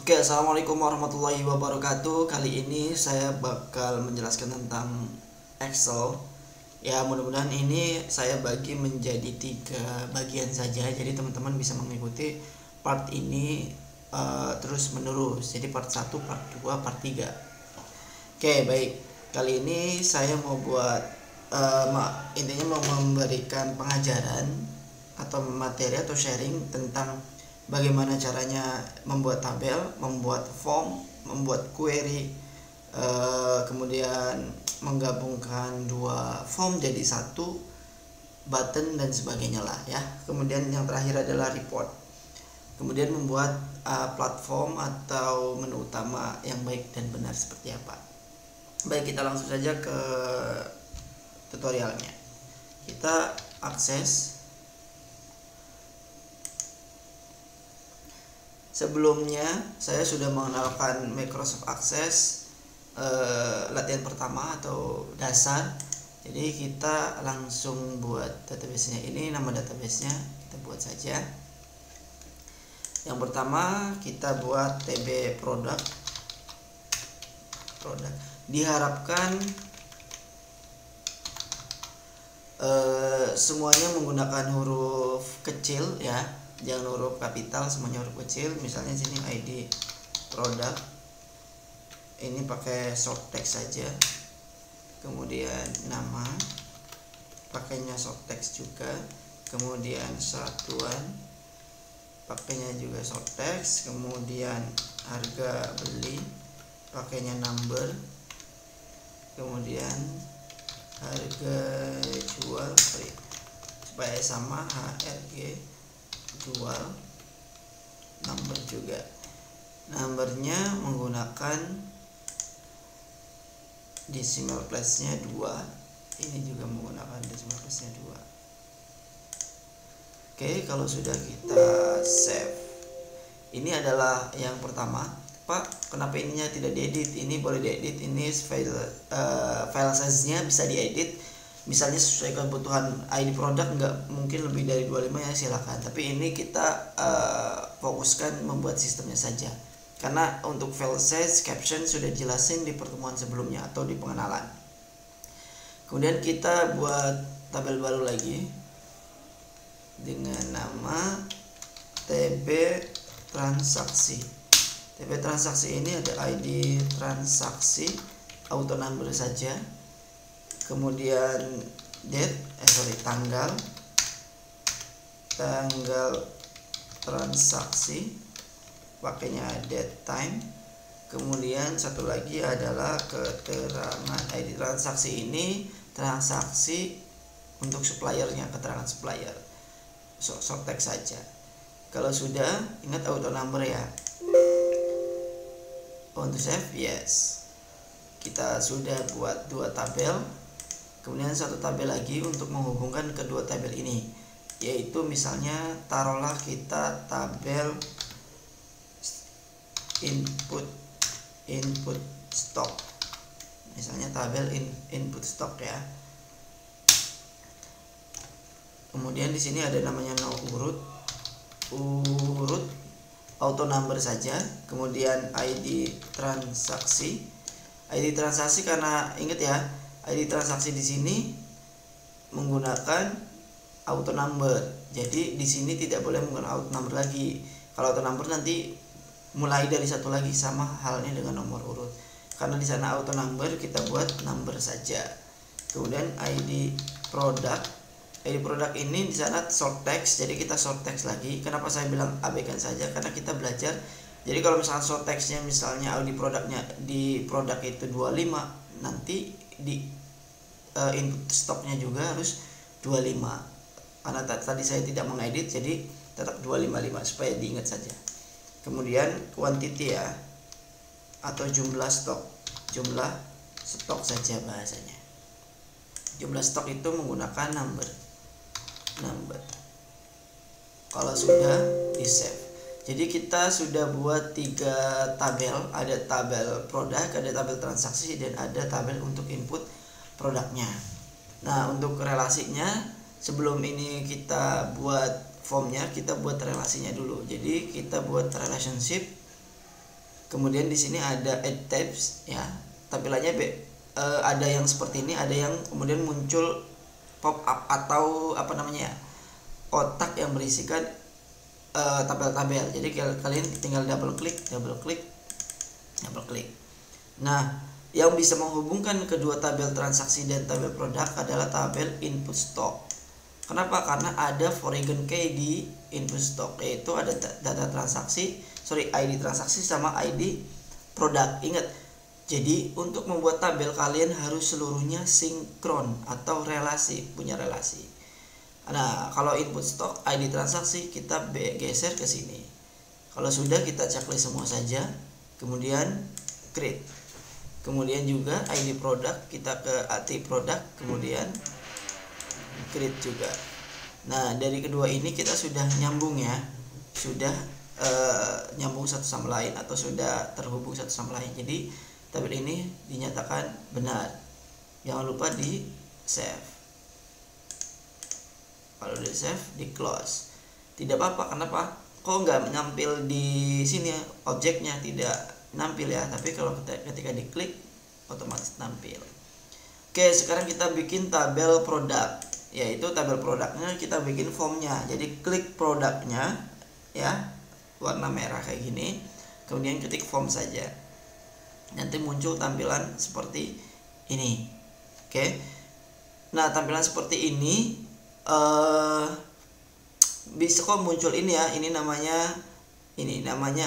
Oke, assalamualaikum warahmatullahi wabarakatuh. Kali ini saya bakal menjelaskan tentang Excel. Ya, mudah-mudahan ini saya bagi menjadi 3 bagian saja. Jadi teman-teman bisa mengikuti part ini terus menerus. Jadi part 1, part 2, part 3. Oke, baik. Kali ini saya mau buat intinya mau memberikan pengajaran atau materi atau sharing tentang bagaimana caranya membuat tabel, membuat form, membuat query, kemudian menggabungkan 2 form jadi 1 button dan sebagainya lah ya. Kemudian yang terakhir adalah report. Kemudian membuat platform atau menu utama yang baik dan benar seperti apa. Baik, kita langsung saja ke tutorialnya. Kita akses. Sebelumnya saya sudah mengenalkan Microsoft Access latihan pertama atau dasar. Jadi kita langsung buat database-nya. Ini nama database-nya, kita buat saja. Yang pertama kita buat tb product. Diharapkan semuanya menggunakan huruf kecil ya. Jangan huruf kapital, semuanya huruf kecil. Misalnya sini ID product, ini pakai short text saja. Kemudian nama, pakainya short text juga. Kemudian satuan, pakainya juga short text. Kemudian harga beli, pakainya number. Kemudian harga jual supaya sama, HRG jual, number juga. Numbernya menggunakan decimal place-nya 2. Ini juga menggunakan decimal place-nya 2. Oke, kalau sudah kita save. Ini adalah yang pertama. Pak, kenapa ininya tidak diedit? Ini boleh diedit. Ini file size-nya bisa diedit. Misalnya sesuai kebutuhan ID produk, nggak mungkin lebih dari 25 ya, silakan. Tapi ini kita fokuskan membuat sistemnya saja. Karena untuk file size, caption sudah jelasin di pertemuan sebelumnya atau di pengenalan. Kemudian kita buat tabel baru lagi dengan nama TB transaksi. TB transaksi ini ada ID transaksi, auto number saja. Kemudian date, tanggal transaksi, pakainya date time. Kemudian satu lagi adalah keterangan ID transaksi. Ini transaksi untuk suppliernya, keterangan supplier, short text saja. Kalau sudah, ingat auto number ya. Untuk save, yes. Kita sudah buat 2 tabel. Kemudian satu tabel lagi untuk menghubungkan kedua tabel ini, yaitu misalnya taruhlah kita tabel input stock. Misalnya tabel input stock ya. Kemudian di sini ada namanya no urut auto number saja. Kemudian ID transaksi. ID transaksi karena ingat ya, ID transaksi di sini menggunakan auto number. Jadi di sini tidak boleh menggunakan auto number lagi. Kalau auto number nanti mulai dari 1 lagi, sama halnya dengan nomor urut. Karena di sana auto number, kita buat number saja. Kemudian ID product. ID product ini di sana short text, jadi kita short text lagi. Kenapa saya bilang abaikan saja? Karena kita belajar. Jadi kalau misalnya short textnya misalnya ID produknya di produk itu 25, nanti di input stoknya juga harus 25. Karena tadi saya tidak mengedit, jadi tetap 255 supaya diingat saja. Kemudian quantity ya, atau jumlah stok saja bahasanya. Jumlah stok itu menggunakan number. Kalau sudah di save. Jadi kita sudah buat 3 tabel, ada tabel produk, ada tabel transaksi, dan ada tabel untuk input produknya. Nah, untuk relasinya sebelum ini kita buat formnya, kita buat relasinya dulu. Jadi kita buat relationship Kemudian di sini ada add tabs ya, tampilannya ada yang seperti ini, ada yang kemudian muncul pop up atau apa namanya ya, kotak yang berisikan tabel-tabel. Jadi kalian tinggal double klik. Nah, yang bisa menghubungkan kedua tabel transaksi dan tabel produk adalah tabel input stock. Kenapa? Karena ada foreign key di input stock, yaitu ada data transaksi, ID transaksi sama ID produk. Ingat, jadi untuk membuat tabel kalian harus seluruhnya sinkron atau punya relasi. Nah, kalau input stock, ID transaksi kita geser ke sini. Kalau sudah, kita checklist semua saja, kemudian create. Kemudian juga ID produk, kita ke AT produk, kemudian create juga. Nah, dari kedua ini kita sudah nyambung ya, sudah nyambung satu sama lain atau sudah terhubung satu sama lain. Jadi tabel ini dinyatakan benar. Jangan lupa di save. Kalau di save, di close. Tidak apa-apa. Kenapa? Kok nggak nampil di sini objeknya, tidak nampil ya, tapi kalau ketika diklik otomatis nampil. Oke, sekarang kita bikin tabel produk, yaitu tabel produknya kita bikin formnya. Jadi klik produknya ya, warna merah kayak gini, kemudian ketik form saja, nanti muncul tampilan seperti ini. Oke, nah tampilan seperti ini bisa kok muncul ini ya, ini namanya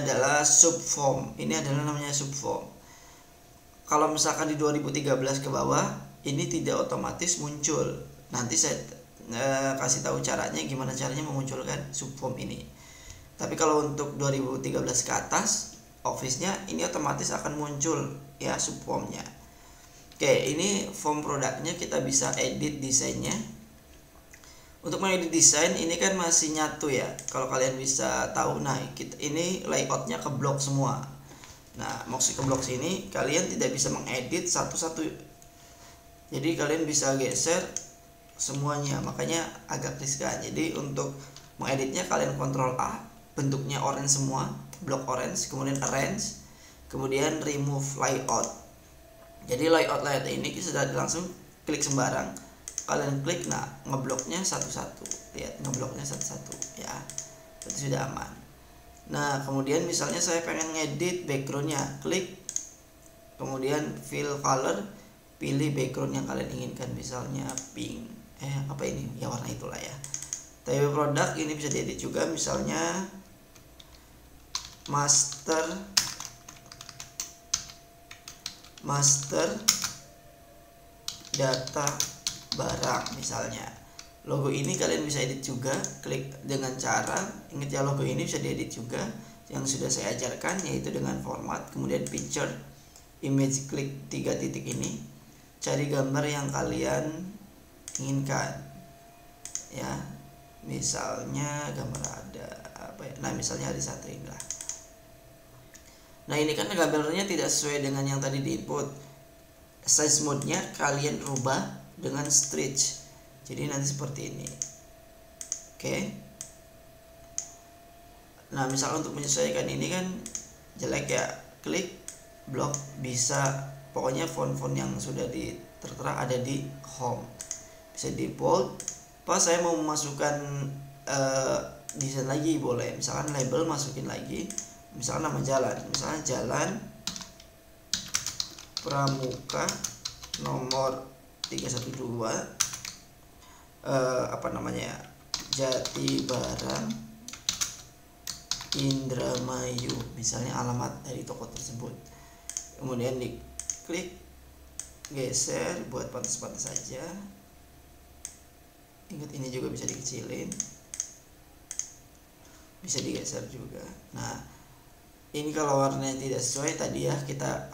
adalah subform. Ini adalah namanya subform. Kalau misalkan di 2013 ke bawah, ini tidak otomatis muncul. Nanti saya kasih tahu caranya, gimana caranya memunculkan subform ini. Tapi kalau untuk 2013 ke atas, Office-nya ini otomatis akan muncul ya subformnya. Oke, ini form produknya, kita bisa edit desainnya. Untuk mengedit desain ini kan masih nyatu ya. Kalau kalian bisa tahu, nah ini layoutnya ke blok semua. Nah, maksud ke blok sini kalian tidak bisa mengedit satu-satu. Jadi kalian bisa geser semuanya, makanya agak riskan. Jadi untuk mengeditnya kalian Ctrl A, bentuknya orange semua, blok orange, kemudian arrange, kemudian remove layout. Jadi layout ini sudah langsung klik sembarang. Kalian klik, nah ngebloknya satu-satu, lihat ngebloknya satu-satu ya, berarti sudah aman. Nah, kemudian misalnya saya pengen ngedit backgroundnya, klik, kemudian fill color, pilih background yang kalian inginkan, misalnya pink, apa ini ya, warna itulah ya. Tabel produk ini bisa diedit juga, misalnya master data barang misalnya. Logo ini kalian bisa edit juga, klik dengan cara, ingat ya, logo ini bisa diedit juga yang sudah saya ajarkan, yaitu dengan format, kemudian picture, image, klik 3 titik ini, cari gambar yang kalian inginkan ya, misalnya gambar ada apa ya, nah misalnya Hari Satria lah. Nah, ini kan gambarnya tidak sesuai dengan yang tadi di input. Size mode-nya kalian rubah dengan stretch, jadi nanti seperti ini. Oke. Nah, misal untuk menyesuaikan ini kan jelek ya, klik blok, bisa pokoknya font-font yang sudah tertera ada di home, bisa di bold. Pas saya mau memasukkan desain lagi boleh, misalkan label masukin lagi, misalkan nama jalan, misalnya Jalan Pramuka nomor 312 apa namanya ya, Jati Barang Indramayu, misalnya alamat dari toko tersebut. Kemudian diklik, geser, buat pantas-pantas saja. Ingat, ini juga bisa dikecilin, bisa digeser juga. Nah, ini kalau warnanya tidak sesuai tadi ya,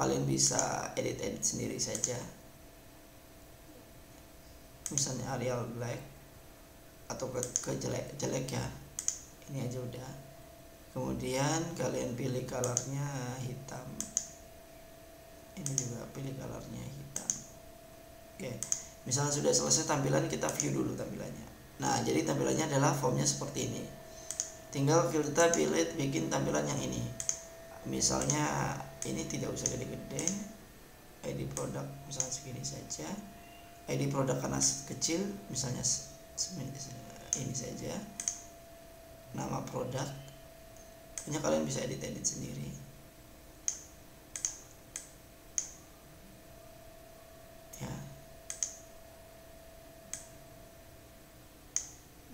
kalian bisa edit sendiri saja, misalnya Arial black atau ke jelek ya, ini aja udah. Kemudian kalian pilih colornya hitam, ini juga pilih colornya hitam. Oke, misalnya sudah selesai tampilan, kita view dulu tampilannya. Nah, jadi tampilannya adalah formnya seperti ini. Tinggal kita pilih bikin tampilan yang ini. misalnya ini tidak usah gede-gede, ID produk misalnya segini saja, ID produk karena kecil misalnya ini saja, nama produk, hanya kalian bisa edit sendiri. Ya.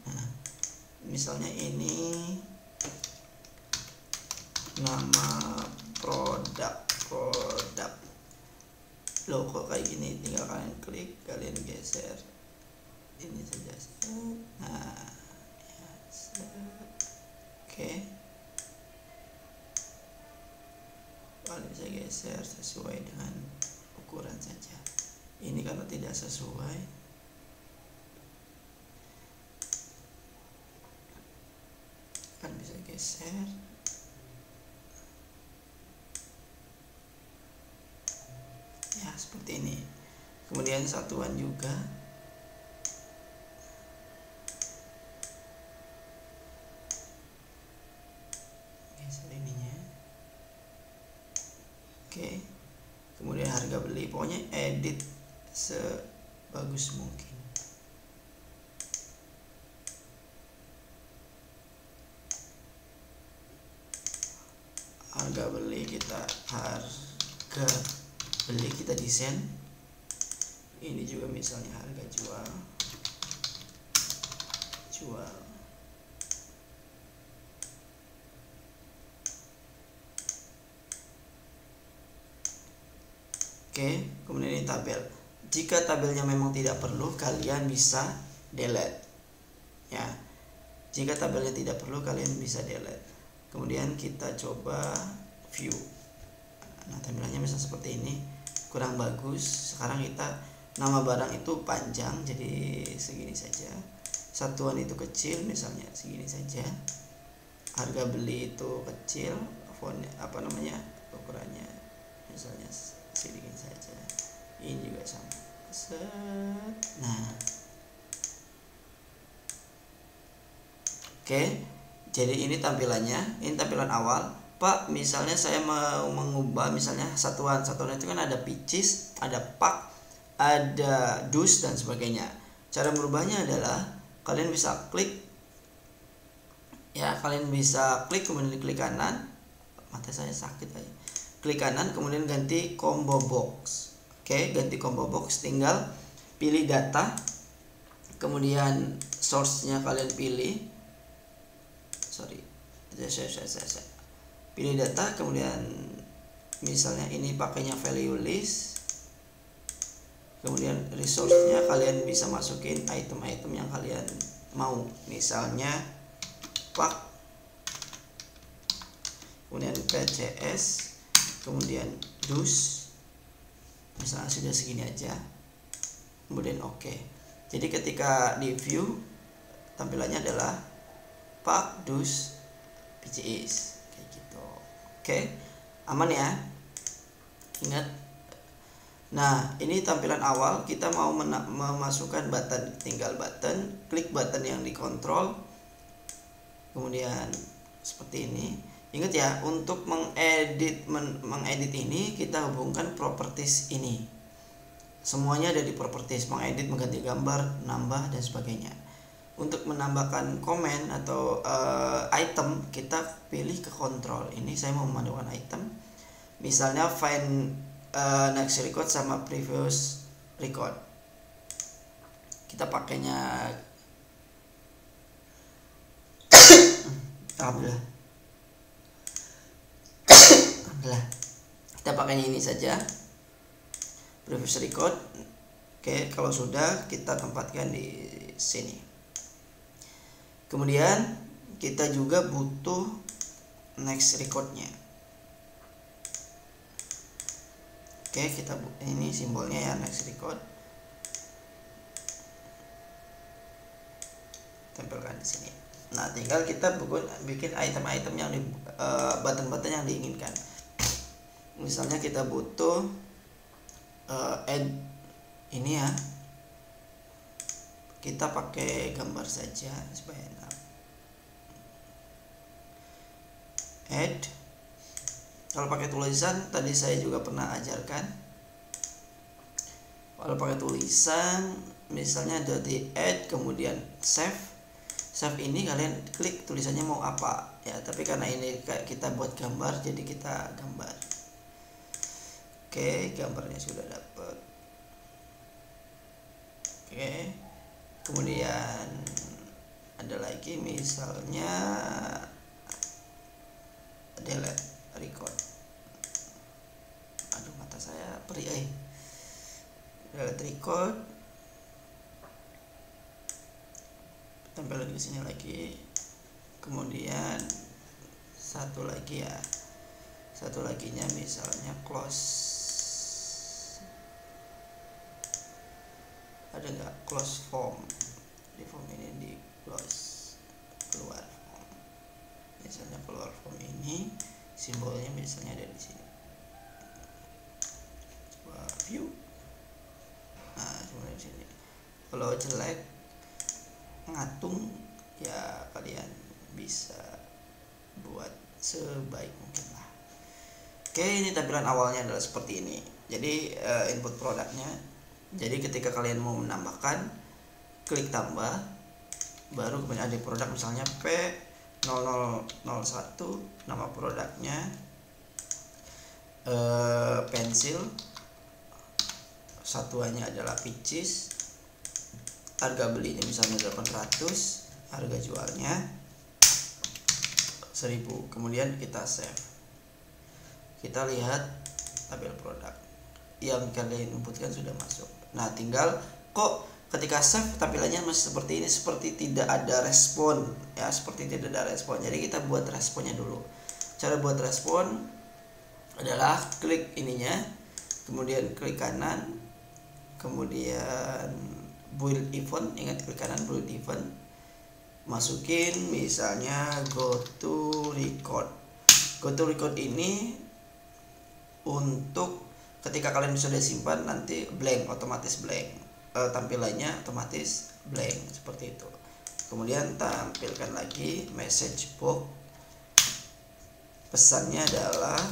Nah, misalnya ini nama produk loh, kok kayak gini, tinggal kalian klik, kalian geser ini saja. Nah ya, oke, kalian bisa geser sesuai dengan ukuran saja. Ini karena tidak sesuai, kan bisa geser. Ya seperti ini. Kemudian satuan juga, geser ininya. Oke, kemudian harga beli, pokoknya edit sebagus mungkin. Harga beli, kita harga beli kita desain. Ini juga misalnya harga jual. Oke, kemudian ini tabel. Jika tabelnya memang tidak perlu, kalian bisa delete. Ya, jika tabelnya tidak perlu, kalian bisa delete. Kemudian kita coba view. Nah, tampilannya misalnya seperti ini, kurang bagus. Sekarang kita, nama barang itu panjang, jadi segini saja. Satuan itu kecil, misalnya segini saja. Harga beli itu kecil, font ukurannya misalnya sedikit saja. Ini juga sama. Nah, oke, jadi ini tampilannya. Ini tampilan awal. Pak, misalnya saya mau mengubah misalnya satuan itu kan ada pieces, ada pak, ada dus dan sebagainya. Cara merubahnya adalah kalian bisa klik, ya kalian bisa klik, kemudian klik kanan. Mata saya sakit aja. Klik kanan, kemudian ganti combo box. Oke, ganti combo box, tinggal pilih data, kemudian source-nya kalian pilih. Pilih data, kemudian misalnya ini pakainya value list. Kemudian resource-nya kalian bisa masukin item-item yang kalian mau, misalnya pak, kemudian PCS, kemudian dus, misalnya sudah segini aja, kemudian oke. Jadi ketika di view, tampilannya adalah pak, dus, PCS kayak gitu. Oke, aman ya, ingat. Nah, ini tampilan awal. Kita mau memasukkan button, tinggal button, klik button yang dikontrol, kemudian seperti ini. Ingat ya, untuk mengedit ini kita hubungkan properties ini. Semuanya ada di properties, mengedit, mengganti gambar, nambah dan sebagainya. Untuk menambahkan komen atau item, kita pilih ke control. Ini saya mau memasukkan item, misalnya find next record sama previous record. Kita pakainya alhamdulillah, kita pakainya ini saja, previous record. Oke, kalau sudah, kita tempatkan di sini. Kemudian kita juga butuh next recordnya. Oke, kita ini simbolnya ya, next record. Tempelkan di sini. Nah, tinggal kita bikin item-item yang di button-button yang diinginkan. Misalnya kita butuh add ini ya. Kita pakai gambar saja supaya enak. Add Kalau pakai tulisan tadi saya juga pernah ajarkan. Kalau pakai tulisan misalnya .add kemudian save. Save ini kalian klik tulisannya mau apa ya, tapi karena ini kayak kita buat gambar jadi kita gambar. Oke, gambarnya sudah dapat. Oke, kemudian ada lagi misalnya delete record. Aduh, mata saya perih. Delete record, tempel di sini lagi. Kemudian satu lagi ya, satu laginya misalnya close. Ada nggak close form? Di form ini di close, keluar form. Misalnya keluar form ini simbolnya misalnya ada di sini. Coba view. Nah, cuma di sini. Kalau jelek ngatung ya kalian bisa buat sebaik mungkin lah. Oke, ini tampilan awalnya adalah seperti ini. Jadi input produknya. Jadi ketika kalian mau menambahkan, klik tambah, baru kemudian ada produk misalnya P0001, nama produknya pensil, satuannya adalah peaches, harga belinya misalnya 800, harga jualnya 1000. Kemudian kita save, kita lihat tabel produk yang kalian inputkan sudah masuk. Nah, tinggal kok ketika save tampilannya masih seperti ini, seperti tidak ada respon ya, seperti tidak ada respon. Jadi kita buat responnya dulu. Cara buat respon adalah klik ininya, kemudian klik kanan, kemudian build event, ingat klik kanan build event, masukin misalnya go to record. Go to record ini untuk ketika kalian sudah simpan nanti blank, otomatis blank, tampilannya otomatis blank seperti itu. Kemudian tampilkan lagi message box, pesannya adalah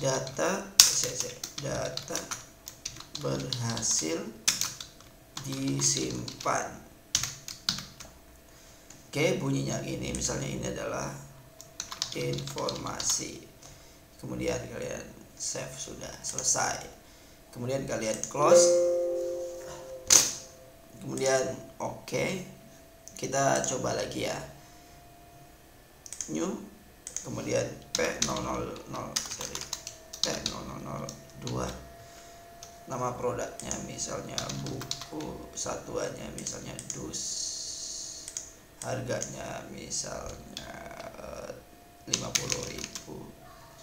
data berhasil disimpan. Oke, bunyinya gini, misalnya ini adalah informasi. Kemudian kalian save, sudah selesai. Kemudian kalian close, kemudian oke. Kita coba lagi ya, new, kemudian P0002, nama produknya misalnya buku, satuannya misalnya dus, harganya misalnya 50.000,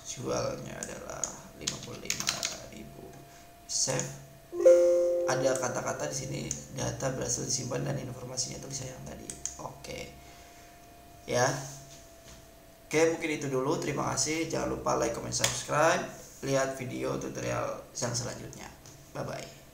jualnya adalah 55.000. Save. Ada kata-kata di sini, data berhasil disimpan dan informasinya tulisan yang tadi. Oke. Ya. Oke, mungkin itu dulu. Terima kasih. Jangan lupa like, comment, subscribe. Lihat video tutorial yang selanjutnya. Bye bye.